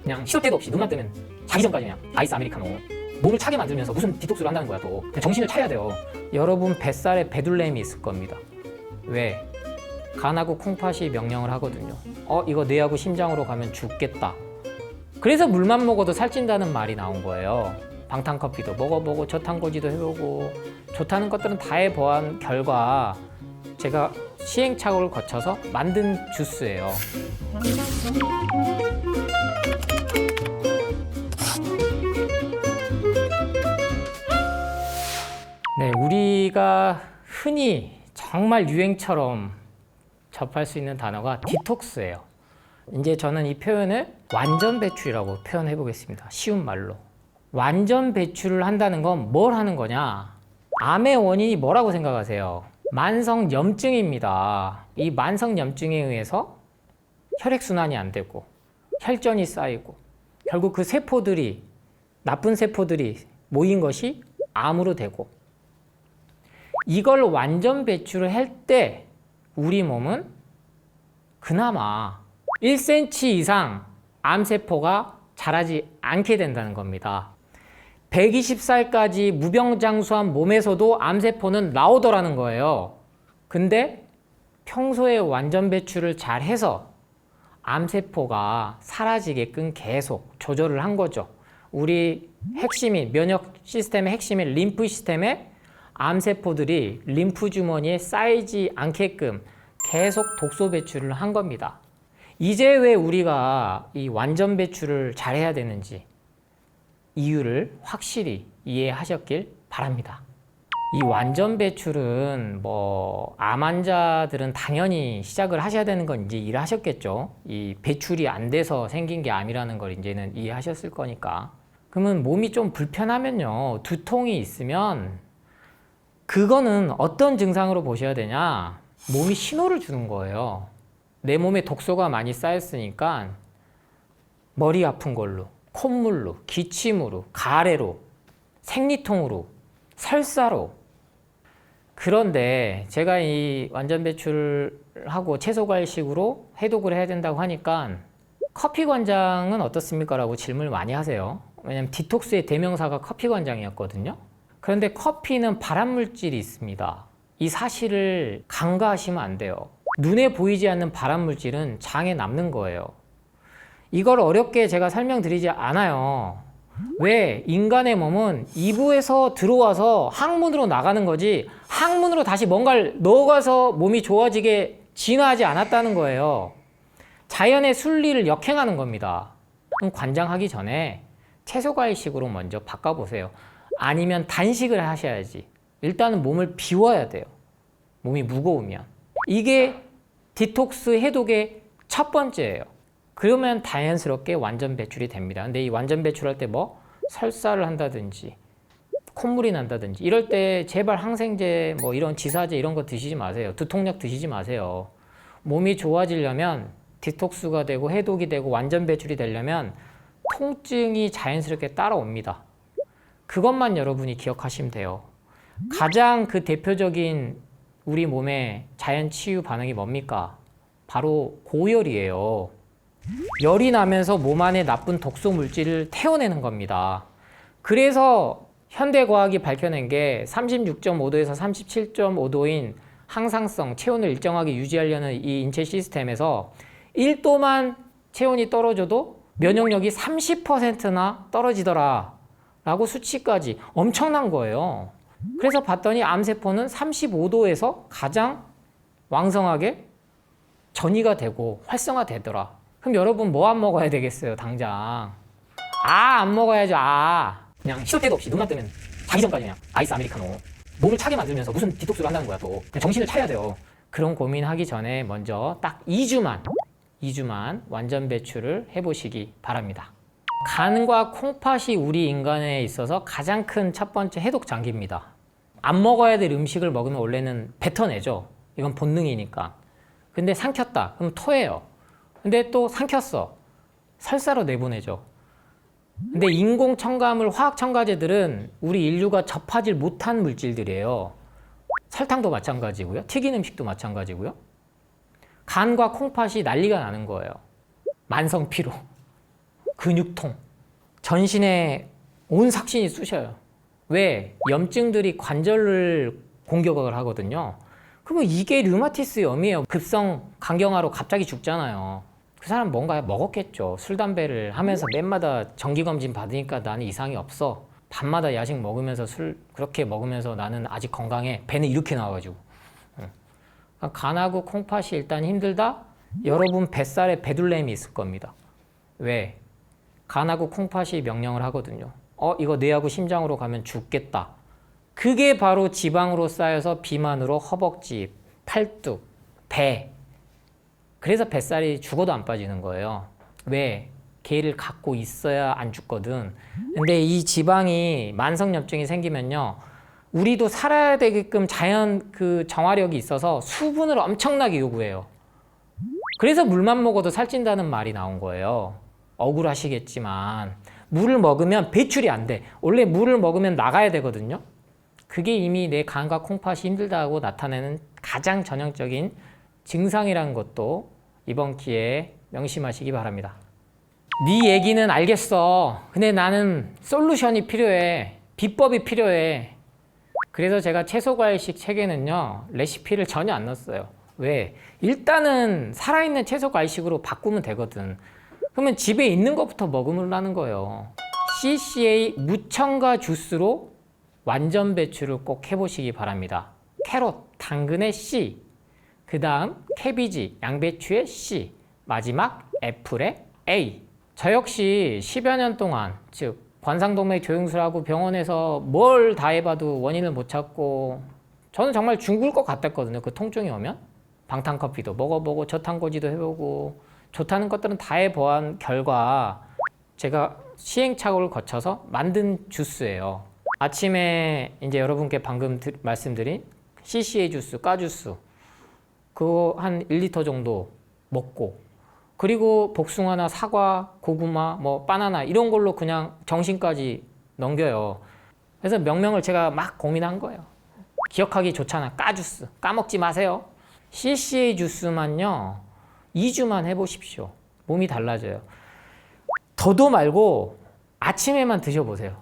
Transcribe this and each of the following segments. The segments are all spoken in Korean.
그냥 시도 때도 없이 눈만 뜨면 자기 전까지 그냥 아이스 아메리카노 몸을 차게 만들면서 무슨 디톡스를 한다는 거야. 또 그냥 정신을 차려야 돼요. 여러분 뱃살에 배둘렘이 있을 겁니다. 왜? 간하고 콩팥이 명령을 하거든요. 이거 뇌하고 심장으로 가면 죽겠다. 그래서 물만 먹어도 살찐다는 말이 나온 거예요. 방탄커피도 먹어보고 저탄고지도 해보고 좋다는 것들은 다 해보한 결과 제가 시행착오를 거쳐서 만든 주스예요. 네, 우리가 흔히 정말 유행처럼 접할 수 있는 단어가 디톡스예요. 이제 저는 이 표현을 완전 배출이라고 표현해 보겠습니다. 쉬운 말로. 완전 배출을 한다는 건 뭘 하는 거냐? 암의 원인이 뭐라고 생각하세요? 만성염증입니다. 이 만성염증에 의해서 혈액순환이 안 되고 혈전이 쌓이고 결국 그 세포들이 나쁜 세포들이 모인 것이 암으로 되고 이걸 완전 배출을 할 때 우리 몸은 그나마 1cm 이상 암세포가 자라지 않게 된다는 겁니다. 120살까지 무병장수한 몸에서도 암세포는 나오더라는 거예요. 근데 평소에 완전 배출을 잘 해서 암세포가 사라지게끔 계속 조절을 한 거죠. 우리 핵심인 면역 시스템의 핵심인 림프 시스템에 암세포들이 림프 주머니에 쌓이지 않게끔 계속 독소 배출을 한 겁니다. 이제 왜 우리가 이 완전 배출을 잘해야 되는지 이유를 확실히 이해하셨길 바랍니다. 이 완전 배출은 암 환자들은 당연히 시작을 하셔야 되는 건 이제 이해하셨겠죠. 이 배출이 안 돼서 생긴 게 암이라는 걸 이제는 이해하셨을 거니까. 그러면 몸이 좀 불편하면요, 두통이 있으면 그거는 어떤 증상으로 보셔야 되냐? 몸이 신호를 주는 거예요. 내 몸에 독소가 많이 쌓였으니까 머리 아픈 걸로, 콧물로, 기침으로, 가래로, 생리통으로, 설사로. 그런데 제가 이 완전 배출을 하고 채소과일식으로 해독을 해야 된다고 하니까 커피 관장은 어떻습니까? 라고 질문을 많이 하세요. 왜냐면 디톡스의 대명사가 커피 관장이었거든요. 그런데 커피는 발암물질이 있습니다. 이 사실을 간과하시면 안 돼요. 눈에 보이지 않는 발암물질은 장에 남는 거예요. 이걸 어렵게 제가 설명드리지 않아요. 왜? 인간의 몸은 이부에서 들어와서 항문으로 나가는 거지 항문으로 다시 뭔가를 넣어가서 몸이 좋아지게 진화하지 않았다는 거예요. 자연의 순리를 역행하는 겁니다. 그럼 관장하기 전에 채소과일식으로 먼저 바꿔보세요. 아니면 단식을 하셔야지. 일단은 몸을 비워야 돼요. 몸이 무거우면. 이게 디톡스 해독의 첫 번째예요. 그러면 자연스럽게 완전 배출이 됩니다. 근데 이 완전 배출할 때 설사를 한다든지 콧물이 난다든지 이럴 때 제발 항생제 이런 지사제 이런 거 드시지 마세요. 두통약 드시지 마세요. 몸이 좋아지려면 디톡스가 되고 해독이 되고 완전 배출이 되려면 통증이 자연스럽게 따라옵니다. 그것만 여러분이 기억하시면 돼요. 가장 그 대표적인 우리 몸의 자연 치유 반응이 뭡니까? 바로 고열이에요. 열이 나면서 몸 안에 나쁜 독소 물질을 태워내는 겁니다. 그래서 현대과학이 밝혀낸 게 36.5도에서 37.5도인 항상성, 체온을 일정하게 유지하려는 이 인체 시스템에서 1도만 체온이 떨어져도 면역력이 30%나 떨어지더라 라고 수치까지 엄청난 거예요. 그래서 봤더니 암세포는 35도에서 가장 왕성하게 전이가 되고 활성화되더라. 그럼 여러분 뭐 안 먹어야 되겠어요, 당장? 안 먹어야죠, 그냥 시도 때도 없이 눈만 뜨면 자기 전까지 그냥 아이스 아메리카노 몸을 차게 만들면서 무슨 디톡스를 한다는 거야. 또 그냥 정신을 차려야 돼요. 그런 고민하기 전에 먼저 딱 2주만 완전 배출을 해보시기 바랍니다. 간과 콩팥이 우리 인간에 있어서 가장 큰 첫 번째 해독 장기입니다. 안 먹어야 될 음식을 먹으면 원래는 뱉어내죠. 이건 본능이니까. 근데 삼켰다. 그럼 토해요. 근데 또 삼켰어. 설사로 내보내죠. 근데 인공 첨가물, 화학 첨가제들은 우리 인류가 접하지 못한 물질들이에요. 설탕도 마찬가지고요. 튀긴 음식도 마찬가지고요. 간과 콩팥이 난리가 나는 거예요. 만성 피로. 근육통, 전신에 온 삭신이 쑤셔요. 왜? 염증들이 관절을 공격을 하거든요. 그러면 이게 류마티스염이에요. 급성 간경화로 갑자기 죽잖아요. 그 사람 뭔가 먹었겠죠. 술, 담배를 하면서 맨마다 정기검진 받으니까 나는 이상이 없어. 밤마다 야식 먹으면서 술 그렇게 먹으면서 나는 아직 건강해. 배는 이렇게 나와가지고. 간하고 콩팥이 일단 힘들다? 여러분 뱃살에 배둘렘이 있을 겁니다. 왜? 간하고 콩팥이 명령을 하거든요. 이거 뇌하고 심장으로 가면 죽겠다. 그게 바로 지방으로 쌓여서 비만으로 허벅지, 팔뚝, 배. 그래서 뱃살이 죽어도 안 빠지는 거예요. 왜? 걔를 갖고 있어야 안 죽거든. 근데 이 지방이 만성염증이 생기면요. 우리도 살아야 되게끔 자연 그 정화력이 있어서 수분을 엄청나게 요구해요. 그래서 물만 먹어도 살찐다는 말이 나온 거예요. 억울하시겠지만 물을 먹으면 배출이 안 돼. 원래 물을 먹으면 나가야 되거든요. 그게 이미 내 간과 콩팥이 힘들다고 나타내는 가장 전형적인 증상이라는 것도 이번 기회에 명심하시기 바랍니다. 네 얘기는 알겠어. 근데 나는 솔루션이 필요해. 비법이 필요해. 그래서 제가 채소과일식 책에는요, 레시피를 전혀 안 넣었어요. 왜? 일단은 살아있는 채소과일식으로 바꾸면 되거든. 그러면 집에 있는 것부터 먹으라는 거예요. CCA 무첨가 주스로 완전 배출을 꼭 해보시기 바랍니다. 캐럿, 당근의 C, 그 다음 캐비지, 양배추의 C, 마지막 애플의 A. 저 역시 10여 년 동안, 즉 관상동맥 조영술하고 병원에서 뭘 다 해봐도 원인을 못 찾고 저는 정말 죽을 것 같았거든요. 그 통증이 오면. 방탄커피도 먹어보고 저탄고지도 해보고 좋다는 것들은 다 해보한 결과 제가 시행착오를 거쳐서 만든 주스예요. 아침에 이제 여러분께 방금 말씀드린 CCA 주스, 까주스 그거 한 1리터 정도 먹고 그리고 복숭아나 사과, 고구마, 뭐 바나나 이런 걸로 그냥 정신까지 넘겨요. 그래서 명명을 제가 막 고민한 거예요. 기억하기 좋잖아. 까주스. 까먹지 마세요. CCA 주스만요. 2주만 해보십시오. 몸이 달라져요. 더도 말고 아침에만 드셔보세요.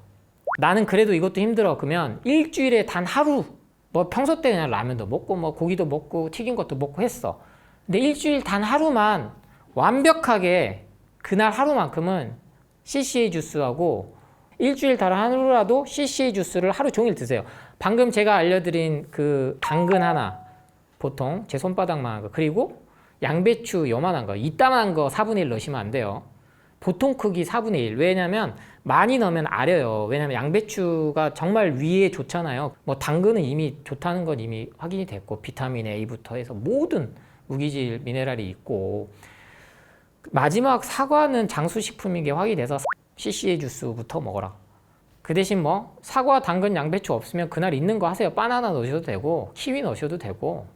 나는 그래도 이것도 힘들어. 그러면 일주일에 단 하루 뭐 평소 때 그냥 라면도 먹고 뭐 고기도 먹고 튀긴 것도 먹고 했어. 근데 일주일 단 하루만 완벽하게 그날 하루만큼은 CCA 주스하고 일주일 단 하루라도 CCA 주스를 하루 종일 드세요. 방금 제가 알려드린 그 당근 하나 보통 제 손바닥만한 거 그리고 양배추 요만한 거 이따만한 거 4분의 1 넣으시면 안 돼요. 보통 크기 4분의 1. 왜냐면 많이 넣으면 아려요. 왜냐면 양배추가 정말 위에 좋잖아요. 뭐 당근은 이미 좋다는 건 이미 확인이 됐고 비타민 A부터 해서 모든 무기질 미네랄이 있고 마지막 사과는 장수식품인 게 확인이 돼서 CCA 주스부터 먹어라. 그 대신 뭐 사과, 당근, 양배추 없으면 그날 있는 거 하세요. 바나나 넣으셔도 되고 키위 넣으셔도 되고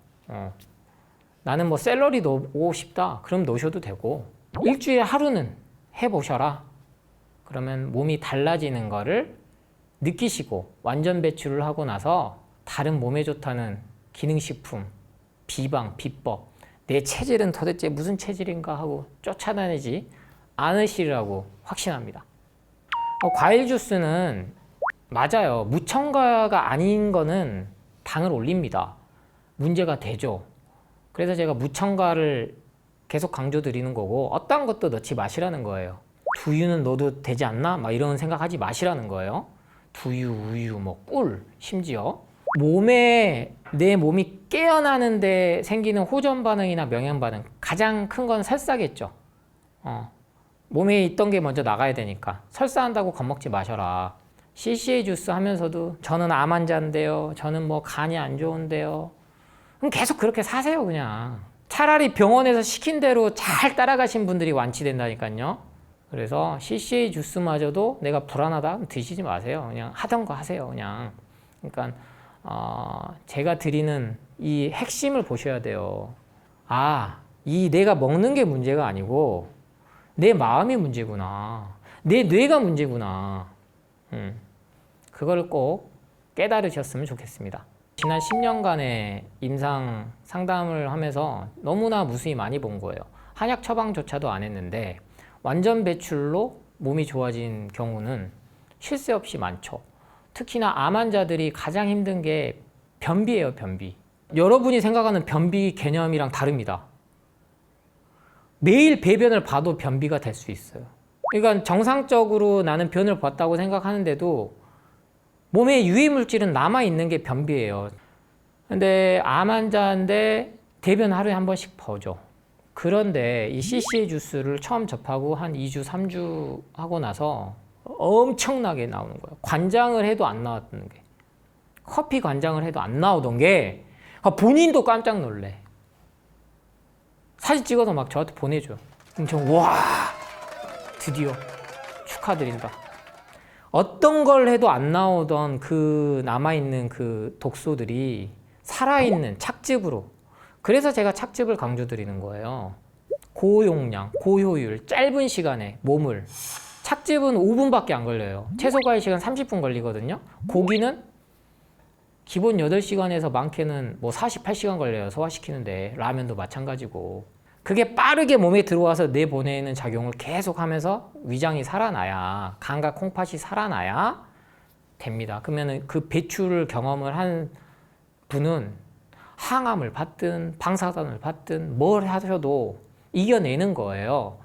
나는 뭐 샐러리 넣고 싶다. 그럼 넣으셔도 되고 일주일에 하루는 해보셔라. 그러면 몸이 달라지는 거를 느끼시고 완전 배출을 하고 나서 다른 몸에 좋다는 기능식품, 비방, 비법 내 체질은 도대체 무슨 체질인가 하고 쫓아다니지 않으시리라고 확신합니다. 과일 주스는 맞아요. 무첨가가 아닌 거는 당을 올립니다. 문제가 되죠. 그래서 제가 무첨가를 계속 강조드리는 거고 어떤 것도 넣지 마시라는 거예요. 두유는 넣어도 되지 않나? 막 이런 생각하지 마시라는 거예요. 두유, 우유, 뭐 꿀, 심지어 내 몸이 깨어나는데 생기는 호전 반응이나 명형 반응 가장 큰 건 설사겠죠. 몸에 있던 게 먼저 나가야 되니까 설사한다고 겁먹지 마셔라. CCA 주스 하면서도 저는 암 환자인데요. 저는 뭐 간이 안 좋은데요. 그럼 계속 그렇게 사세요 그냥. 차라리 병원에서 시킨 대로 잘 따라가신 분들이 완치된다니까요. 그래서 CCA 주스마저도 내가 불안하다? 드시지 마세요. 그냥 하던 거 하세요 그냥. 그러니까 제가 드리는 이 핵심을 보셔야 돼요. 이 내가 먹는 게 문제가 아니고 내 마음이 문제구나. 내 뇌가 문제구나. 그거를 꼭 깨달으셨으면 좋겠습니다. 지난 10년간의 임상 상담을 하면서 너무나 무수히 많이 본 거예요. 한약 처방조차도 안 했는데 완전 배출로 몸이 좋아진 경우는 쉴 새 없이 많죠. 특히나 암 환자들이 가장 힘든 게 변비예요, 변비. 여러분이 생각하는 변비 개념이랑 다릅니다. 매일 배변을 봐도 변비가 될 수 있어요. 그러니까 정상적으로 나는 변을 봤다고 생각하는데도 몸에 유해물질은 남아있는 게 변비예요. 근데 암 환자인데 대변 하루에 한 번씩 보죠. 그런데 이 CCA 주스를 처음 접하고 한 2주, 3주 하고 나서 엄청나게 나오는 거예요. 관장을 해도 안 나왔던 게. 커피 관장을 해도 안 나오던 게 본인도 깜짝 놀래. 사진 찍어서 막 저한테 보내줘요. 그럼 저 와, 드디어 축하드린다. 어떤 걸 해도 안 나오던 그 남아있는 그 독소들이 살아있는 착즙으로. 그래서 제가 착즙을 강조드리는 거예요. 고용량, 고효율, 짧은 시간에 몸을. 착즙은 5분밖에 안 걸려요. 채소 과일 시간 30분 걸리거든요. 고기는 기본 8시간에서 많게는 뭐 48시간 걸려요. 소화시키는데. 라면도 마찬가지고. 그게 빠르게 몸에 들어와서 내보내는 작용을 계속 하면서 위장이 살아나야, 간과 콩팥이 살아나야 됩니다. 그러면 그 배출 경험을 한 분은 항암을 받든 방사선을 받든 뭘 하셔도 이겨내는 거예요.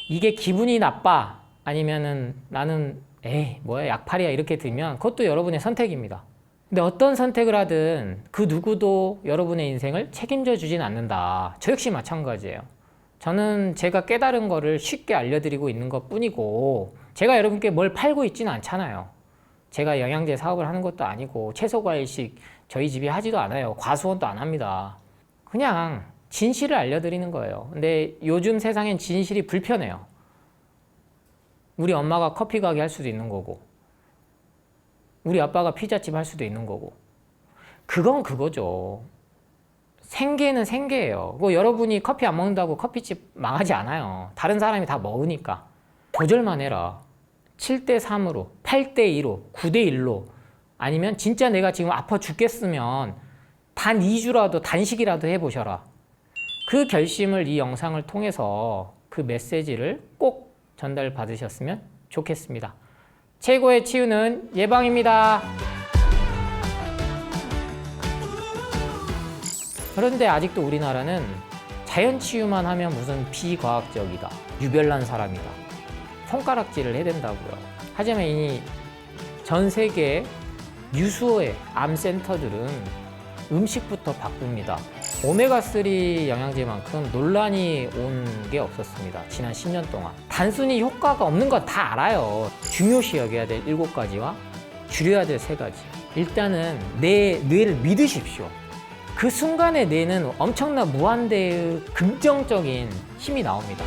이게 기분이 나빠 아니면은 나는 에이 뭐야 약팔이야 이렇게 들면 그것도 여러분의 선택입니다. 근데 어떤 선택을 하든 그 누구도 여러분의 인생을 책임져 주진 않는다. 저 역시 마찬가지예요. 저는 제가 깨달은 거를 쉽게 알려드리고 있는 것 뿐이고 제가 여러분께 뭘 팔고 있지는 않잖아요. 제가 영양제 사업을 하는 것도 아니고 채소과일식 저희 집이 하지도 않아요. 과수원도 안 합니다. 그냥 진실을 알려드리는 거예요. 근데 요즘 세상엔 진실이 불편해요. 우리 엄마가 커피 가게 할 수도 있는 거고 우리 아빠가 피자집 할 수도 있는 거고 그건 그거죠. 생계는 생계예요. 그거 여러분이 커피 안 먹는다고 커피집 망하지 않아요. 다른 사람이 다 먹으니까. 조절만 해라. 7대3으로, 8대2로, 9대1로 아니면 진짜 내가 지금 아파 죽겠으면 단 2주라도 단식이라도 해보셔라. 그 결심을 이 영상을 통해서 그 메시지를 꼭 전달 받으셨으면 좋겠습니다. 최고의 치유는 예방입니다. 그런데 아직도 우리나라는 자연 치유만 하면 무슨 비과학적이다, 유별난 사람이다, 손가락질을 해댄다고요. 하지만 이 전 세계 유수의 암센터들은 음식부터 바꿉니다. 오메가3 영양제만큼 논란이 온 게 없었습니다. 지난 10년 동안. 단순히 효과가 없는 건 다 알아요. 중요시 여겨야 될 7가지와 줄여야 될 3가지. 일단은 내 뇌를 믿으십시오. 그 순간에 뇌는 엄청난 무한대의 긍정적인 힘이 나옵니다.